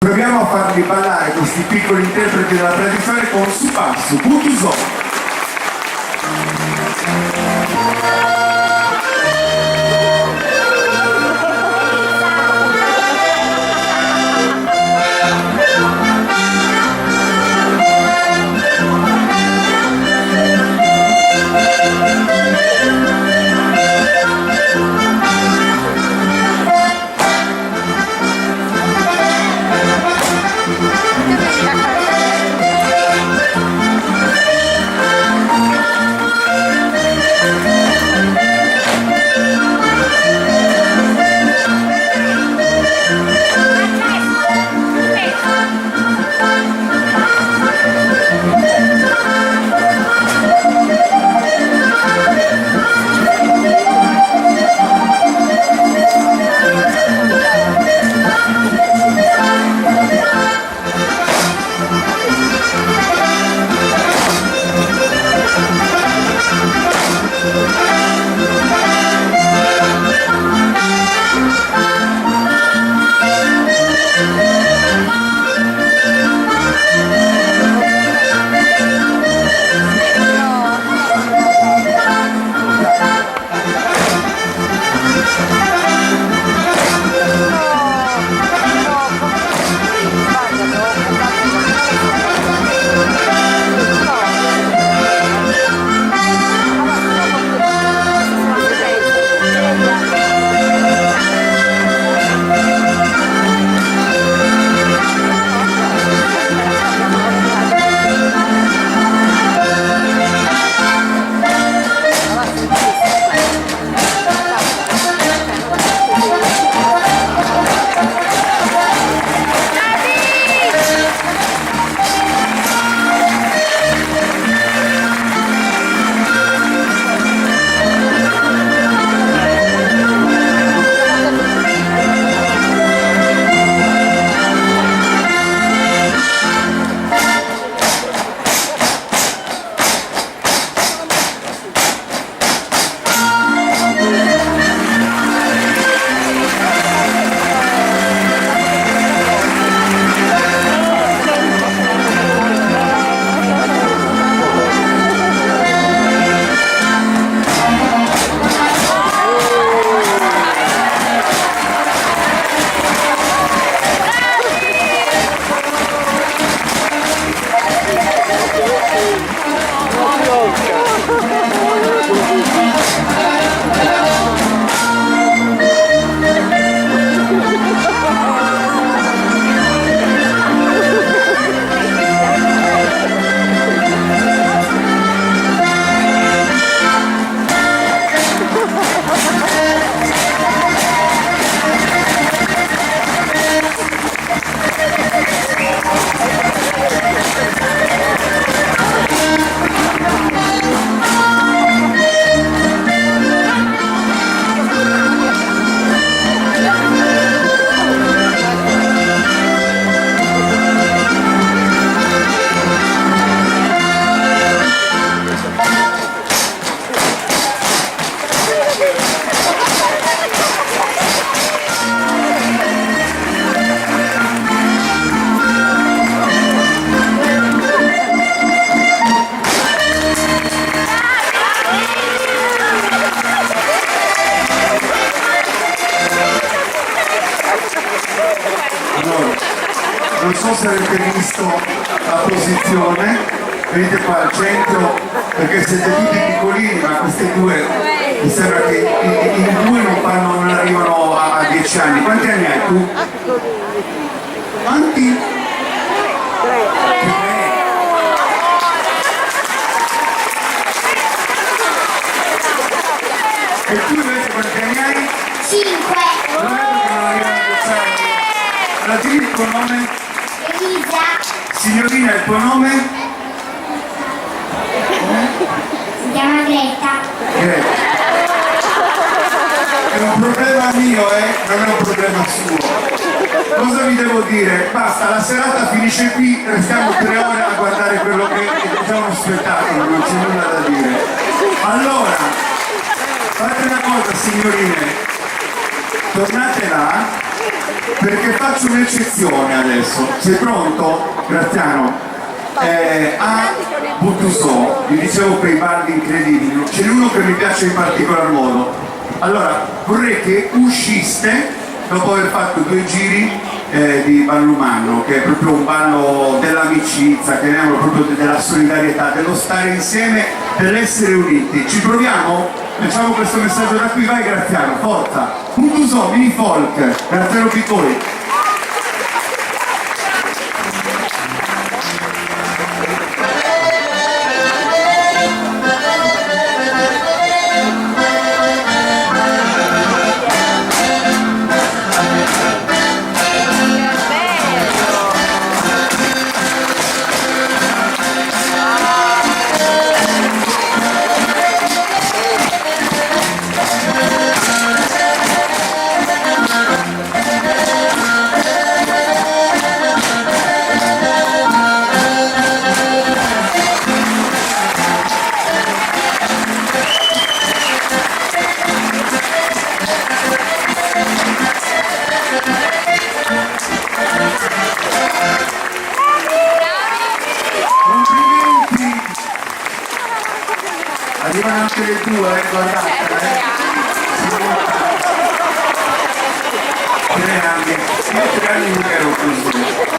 Proviamo a farli ballare questi piccoli interpreti della tradizione con su passo, Butuso. Non so se avete visto la posizione, vedete qua al centro, perché siete tutti piccolini, ma queste due mi sembra che in due non arrivano a 10 anni. Quanti anni hai tu? Quanti? 3. E tu invece quanti anni hai? 5. Non è che non arrivano a 10 anni. Allora dimmi il tuo nome? Elisa. Signorina, il tuo nome? Si chiama Greta. È un problema mio, non è un problema suo. Cosa vi devo dire? Basta, la serata finisce qui, restiamo 3 ore a guardare quello che è già uno spettacolo, non c'è nulla da dire. Allora, fate una cosa signorine, tornate là perché faccio un'eccezione adesso. Sei pronto, Graziano? A Buttusò, vi dicevo quei balli incredibili, ce n'è uno che mi piace in particolar modo. Allora, vorrei che usciste dopo aver fatto 2 giri di ballumanno, che è proprio un ballo dell'amicizia, chiamiamolo proprio della solidarietà, dello stare insieme, dell'essere uniti. Ci proviamo? Facciamo questo messaggio da qui, vai Graziano, forza! Buttusò, mini folk, Graziano Piccoli. Arrivano anche le 2, guardate, 3 anni, io 3 anni non ero così.